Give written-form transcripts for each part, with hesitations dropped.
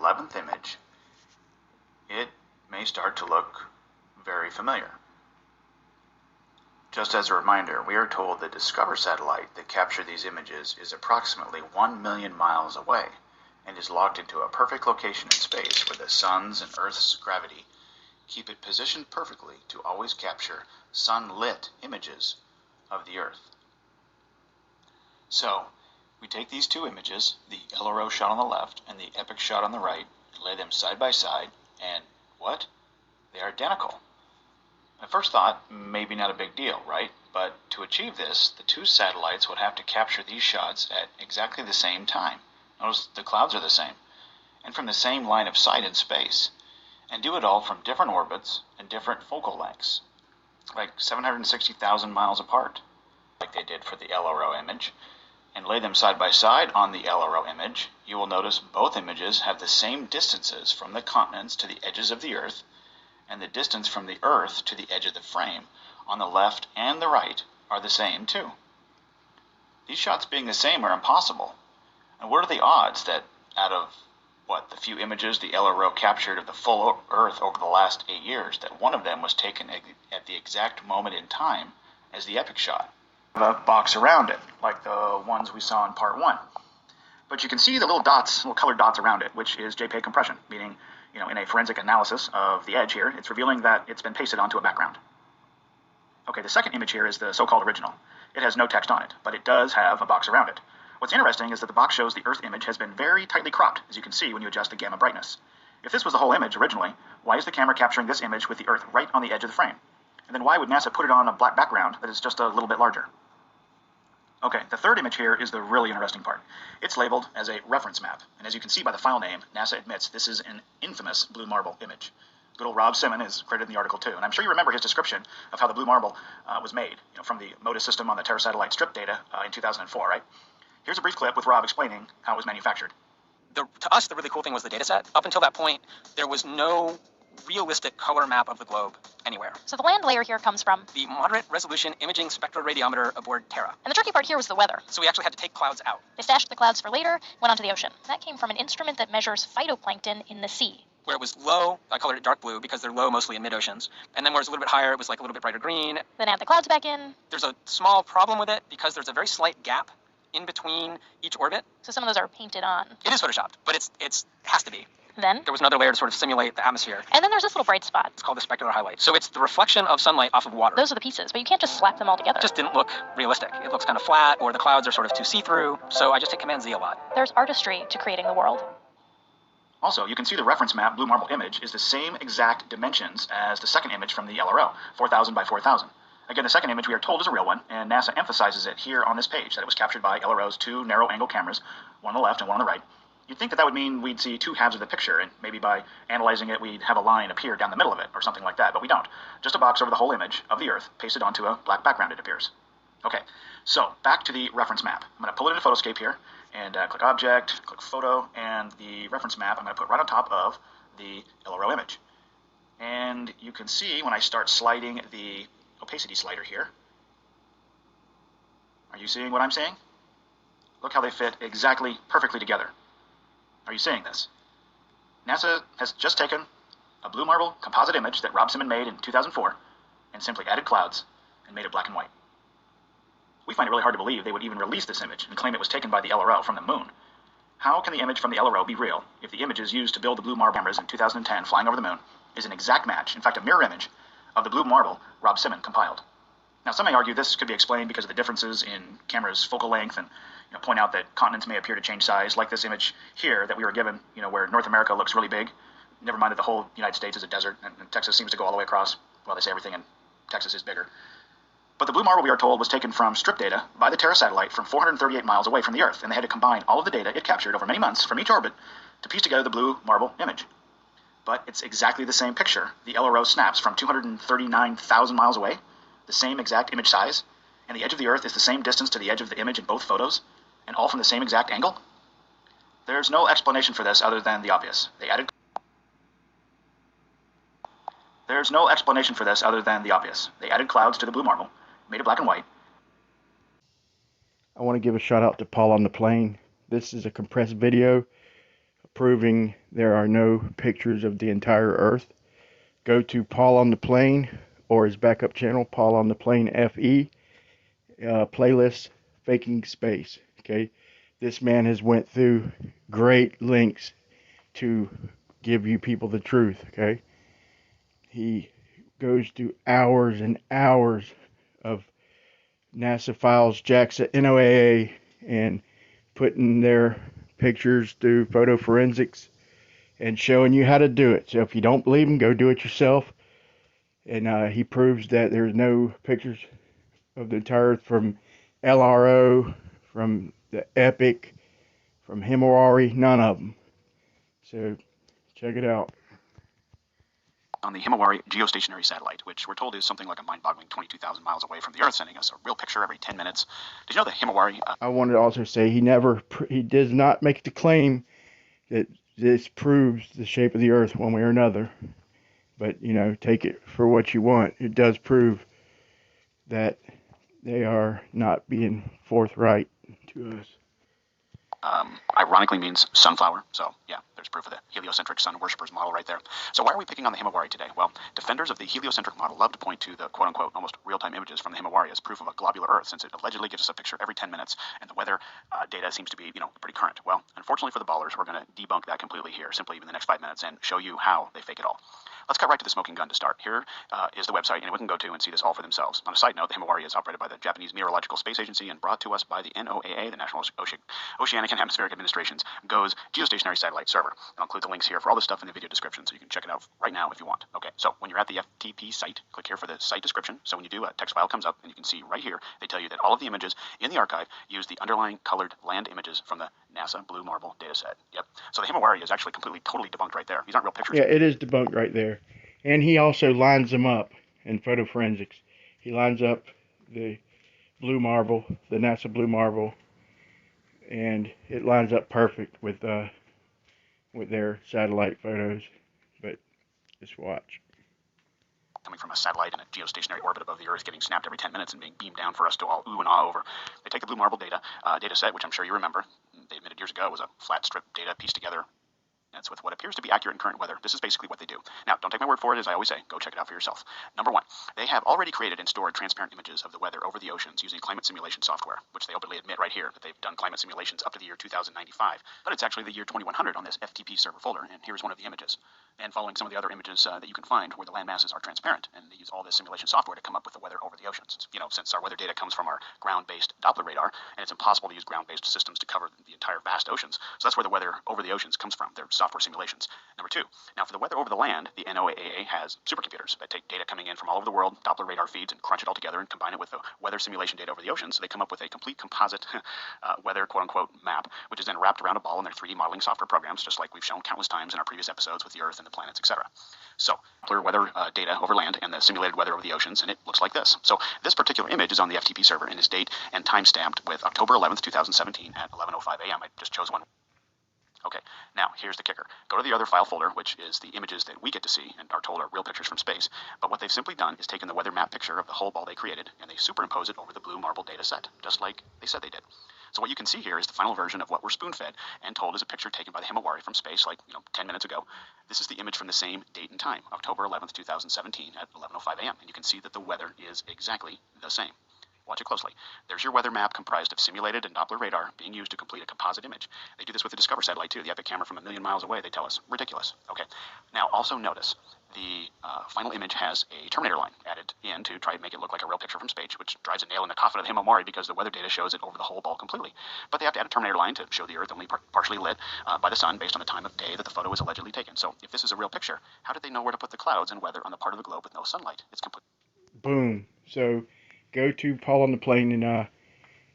11th image, it may start to look very familiar. Just as a reminder, we are told the Discover satellite that captured these images is approximately 1 million miles away and is locked into a perfect location in space where the sun's and Earth's gravity keep it positioned perfectly to always capture sun-lit images of the Earth. So, we take these two images, the LRO shot on the left and the epic shot on the right, and lay them side by side, and what? They are identical. At first thought, maybe not a big deal, right? But to achieve this, the two satellites would have to capture these shots at exactly the same time. Notice the clouds are the same, and from the same line of sight in space, and do it all from different orbits and different focal lengths, like 760,000 miles apart, like they did for the LRO image, and lay them side by side on the LRO image. You will notice both images have the same distances from the continents to the edges of the Earth, and the distance from the Earth to the edge of the frame on the left and the right are the same too. These shots being the same are impossible. And what are the odds that out of, the few images the LRO captured of the full Earth over the last 8 years, that one of them was taken at the exact moment in time as the epic shot? A box around it, like the ones we saw in part 1. But you can see the little dots, little colored dots around it, which is JPEG compression, meaning, in a forensic analysis of the edge here, it's revealing that it's been pasted onto a background. Okay, the second image here is the so-called original. It has no text on it, but it does have a box around it. What's interesting is that the box shows the Earth image has been very tightly cropped, as you can see when you adjust the gamma brightness. If this was the whole image originally, why is the camera capturing this image with the Earth right on the edge of the frame? And then why would NASA put it on a black background that is just a little bit larger? Okay, the third image here is the really interesting part. It's labeled as a reference map, and as you can see by the file name, NASA admits this is an infamous blue marble image. Good old Rob Simon is credited in the article too, and I'm sure you remember his description of how the blue marble was made, from the MODIS system on the Terra satellite strip data in 2004, right? Here's a brief clip with Rob explaining how it was manufactured. To us, the really cool thing was the data set. Up until that point, there was no realistic color map of the globe anywhere. So the land layer here comes from the moderate resolution imaging spectroradiometer aboard Terra. And the tricky part here was the weather. So we actually had to take clouds out. They stashed the clouds for later, went onto the ocean. That came from an instrument that measures phytoplankton in the sea. Where it was low, I colored it dark blue because they're low mostly in mid-oceans. And then where it was a little bit higher, it was like a little bit brighter green. Then add the clouds back in. There's a small problem with it because there's a very slight gap in between each orbit. So some of those are painted on. It is photoshopped, but it has to be. Then there was another layer to sort of simulate the atmosphere. And then there's this little bright spot. It's called the specular highlight. So it's the reflection of sunlight off of water. Those are the pieces, but you can't just slap them all together. It just didn't look realistic. It looks kind of flat, or the clouds are sort of too see-through. So I just hit Command Z a lot. There's artistry to creating the world. Also, you can see the reference map blue marble image is the same exact dimensions as the second image from the LRO, 4,000 by 4,000. Again, the second image we are told is a real one, and NASA emphasizes it here on this page, that it was captured by LRO's two narrow-angle cameras, one on the left and one on the right. You'd think that would mean we'd see two halves of the picture, and maybe by analyzing it, we'd have a line appear down the middle of it, or something like that, but we don't. Just a box over the whole image of the Earth, pasted onto a black background, it appears. Okay, so back to the reference map. I'm going to pull it into Photoscape here, and click Object, click Photo, and the reference map I'm going to put right on top of the LRO image. And you can see when I start sliding the opacity slider here. Are you seeing what I'm seeing? Look how they fit exactly perfectly together. Are you seeing this? NASA has just taken a blue marble composite image that Rob Simon made in 2004 and simply added clouds and made it black and white. We find it really hard to believe they would even release this image and claim it was taken by the LRO from the moon. How can the image from the LRO be real if the images used to build the blue marble cameras in 2010 flying over the moon is an exact match, in fact a mirror image, of the blue marble Rob Simon compiled? Now, some may argue this could be explained because of the differences in camera's focal length and point out that continents may appear to change size, like this image here that we were given, where North America looks really big. Never mind that the whole United States is a desert, and Texas seems to go all the way across. Well, they say everything in Texas is bigger. But the blue marble, we are told, was taken from strip data by the Terra satellite from 438 miles away from the Earth, and they had to combine all of the data it captured over many months from each orbit to piece together the blue marble image. But it's exactly the same picture. The LRO snaps from 239,000 miles away, the same exact image size, and the edge of the Earth is the same distance to the edge of the image in both photos, and all from the same exact angle? There's no explanation for this other than the obvious. There's no explanation for this other than the obvious. They added clouds to the blue marble, made it black and white. I want to give a shout out to Paul on the Plane. This is a compressed video proving there are no pictures of the entire Earth, go to Paul on the Plane or his backup channel, Paul on the Plane FE, playlist Faking Space. Okay, this man has went through great lengths to give you people the truth. Okay, he goes through hours and hours of NASA files, JAXA, NOAA, and putting their pictures through photo forensics and showing you how to do it. So if you don't believe him, go do it yourself. And he proves that there's no pictures of the entire Earth from LRO, from the Epic, from Himawari, none of them. So check it out. On the Himawari geostationary satellite, which we're told is something like a mind-boggling 22,000 miles away from the Earth, sending us a real picture every 10 minutes. Did you know that Himawari... I wanted to also say he does not make the claim that this proves the shape of the Earth one way or another. But, you know, take it for what you want. It does prove that they are not being forthright to us. Ironically means sunflower. So, yeah, there's proof of the heliocentric sun worshippers model right there. So why are we picking on the Himawari today? Well, defenders of the heliocentric model love to point to the quote-unquote almost real-time images from the Himawari as proof of a globular Earth, since it allegedly gives us a picture every 10 minutes, and the weather data seems to be, pretty current. Well, unfortunately for the ballers, we're going to debunk that completely here, simply in the next 5 minutes, and show you how they fake it all. Let's cut right to the smoking gun to start. Here is the website anyone can go to and see this all for themselves. On a side note, the Himawari is operated by the Japanese Meteorological Space Agency and brought to us by the NOAA, the National Oceanic and Atmospheric Administration's GOES geostationary satellite server. I'll include the links here for all this stuff in the video description, so you can check it out right now if you want. Okay, so when you're at the FTP site, click here for the site description. So when you do, a text file comes up, and you can see right here, they tell you that all of the images in the archive use the underlying colored land images from the NASA Blue Marble dataset. Yep. So the Himawari is actually totally debunked right there. These aren't real pictures. Yeah, it is debunked right there. And he also lines them up in photo forensics. He lines up the Blue Marble, the NASA Blue Marble, and it lines up perfect with their satellite photos. But just watch. Coming from a satellite in a geostationary orbit above the Earth, getting snapped every 10 minutes and being beamed down for us to all ooh and ah over. They take the Blue Marble data set, which I'm sure you remember. They admitted years ago was a flat strip data pieced together. That's with what appears to be accurate in current weather. This is basically what they do. Now, don't take my word for it, as I always say. Go check it out for yourself. Number one, they have already created and stored transparent images of the weather over the oceans using climate simulation software, which they openly admit right here that they've done climate simulations up to the year 2095. But it's actually the year 2100 on this FTP server folder, and here's one of the images. And following some of the other images that you can find where the land masses are transparent, and they use all this simulation software to come up with the weather over the oceans. Since our weather data comes from our ground-based Doppler radar, and it's impossible to use ground-based systems to cover the entire vast oceans, so that's where the weather over the oceans comes from, their software simulations. Number two, now for the weather over the land, the NOAA has supercomputers that take data coming in from all over the world, Doppler radar feeds, and crunch it all together and combine it with the weather simulation data over the ocean, so they come up with a complete composite weather quote-unquote map, which is then wrapped around a ball in their 3D modeling software programs, just like we've shown countless times in our previous episodes with the Earth and the planets, etc. So, clear weather data over land and the simulated weather over the oceans, and it looks like this. So, this particular image is on the FTP server and is date and time stamped with October 11th, 2017 at 11:05 a.m. I just chose one. Okay, now here's the kicker. Go to the other file folder, which is the images that we get to see and are told are real pictures from space. But what they've simply done is taken the weather map picture of the whole ball they created, and they superimpose it over the Blue Marble data set, just like they said they did. So what you can see here is the final version of what we're spoon-fed and told is a picture taken by the Himawari from space, 10 minutes ago. This is the image from the same date and time, October 11th, 2017 at 11:05 a.m. And you can see that the weather is exactly the same. Watch it closely. There's your weather map comprised of simulated and Doppler radar being used to complete a composite image. They do this with the Discover satellite too, the Epic camera from a million miles away, they tell us. Ridiculous. Okay. Now also notice the final image has a Terminator line added in to try to make it look like a real picture from space, which drives a nail in the coffin of the Himawari because the weather data shows it over the whole ball completely. But they have to add a Terminator line to show the Earth only partially lit by the sun based on the time of day that the photo was allegedly taken. So if this is a real picture, how did they know where to put the clouds and weather on the part of the globe with no sunlight? It's complete. Boom. So go to Paul on the Plane and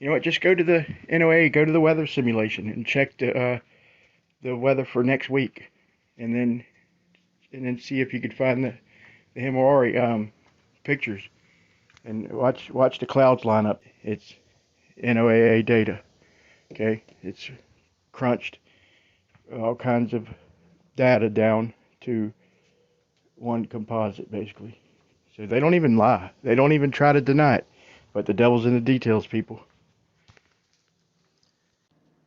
you know what? Just go to the NOAA, go to the weather simulation and check the weather for next week, and then see if you could find the Himawari pictures, and watch the clouds line up. It's NOAA data. Okay, it's crunched all kinds of data down to one composite basically. So they don't even lie. They don't even try to deny it. But the devil's in the details, people.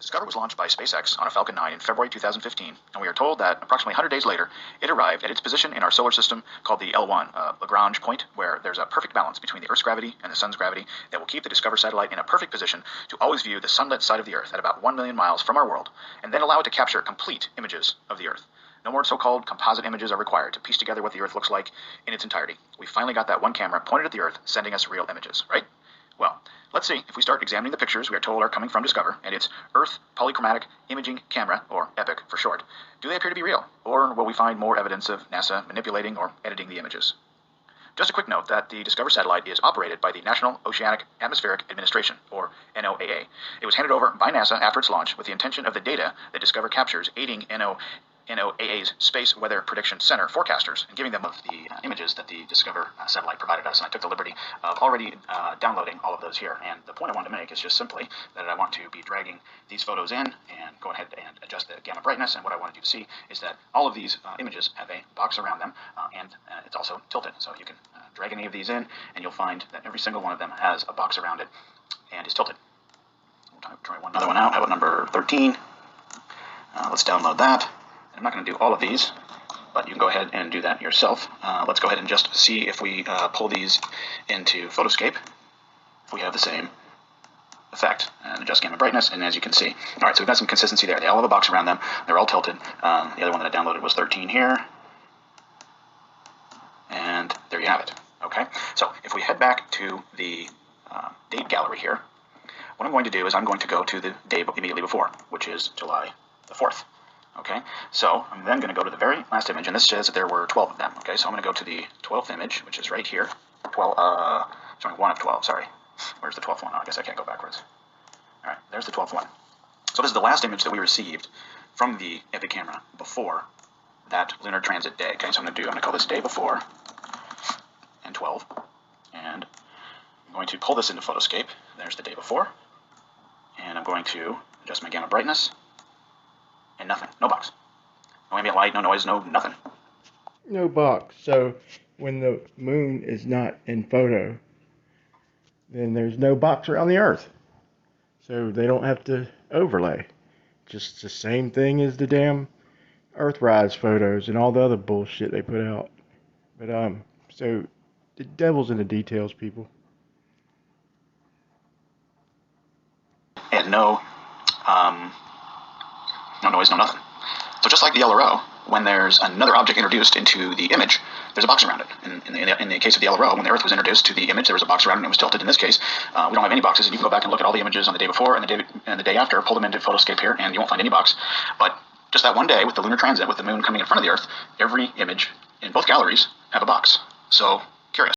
Discover was launched by SpaceX on a Falcon 9 in February 2015, and we are told that approximately 100 days later, it arrived at its position in our solar system called the L1, Lagrange point, where there's a perfect balance between the Earth's gravity and the Sun's gravity that will keep the Discover satellite in a perfect position to always view the sunlit side of the Earth at about 1 million miles from our world, and then allow it to capture complete images of the Earth. No more so-called composite images are required to piece together what the Earth looks like in its entirety. We finally got that one camera pointed at the Earth, sending us real images, right? Well, let's see if we start examining the pictures we are told are coming from Discover and its Earth Polychromatic Imaging Camera, or EPIC for short. Do they appear to be real, or will we find more evidence of NASA manipulating or editing the images? Just a quick note that the Discover satellite is operated by the National Oceanic Atmospheric Administration, or NOAA. It was handed over by NASA after its launch with the intention of the data that Discover captures aiding NOAA's Space Weather Prediction Center forecasters and giving them of the images that the Discover satellite provided us. And I took the liberty of already downloading all of those here. And the point I wanted to make is just simply that I want to be dragging these photos in and go ahead and adjust the gamma brightness. And what I wanted you to see is that all of these images have a box around them, and it's also tilted. So you can drag any of these in, and you'll find that every single one of them has a box around it and is tilted. We'll try another one out. How about number 13? Let's download that. I'm not going to do all of these, but you can go ahead and do that yourself. Let's go ahead and just see if we pull these into Photoscape, if we have the same effect, and adjust gamma brightness, and as you can see. All right, so we've got some consistency there. They all have a box around them. They're all tilted. The other one that I downloaded was 13 here, and there you have it. Okay, so if we head back to the date gallery here, what I'm going to do is I'm going to go to the day immediately before, which is July the 4th. Okay, so I'm then going to go to the very last image, and this says that there were 12 of them. Okay, so I'm going to go to the 12th image, which is right here. 1 of 12, sorry. Where's the 12th one? Oh, I guess I can't go backwards. All right, there's the 12th one. So this is the last image that we received from the EPIC camera before that lunar transit day. Okay, so I'm going to call this day before and 12, and I'm going to pull this into Photoscape. There's the day before, and I'm going to adjust my gamma brightness. And nothing. No box. No ambient light, no noise, no nothing. No box. So when the moon is not in photo, then there's no box around the Earth. So they don't have to overlay. Just the same thing as the damn Earthrise photos and all the other bullshit they put out. But so the devil's in the details, people. And no noise, no nothing. So just like the LRO, when there's another object introduced into the image, there's a box around it. In the case of the LRO, when the Earth was introduced to the image, there was a box around it and it was tilted. In this case, we don't have any boxes, and you can go back and look at all the images on the day before and the day after, pull them into Photoscape here, and you won't find any box. But just that one day with the lunar transit, with the moon coming in front of the Earth, every image in both galleries have a box. So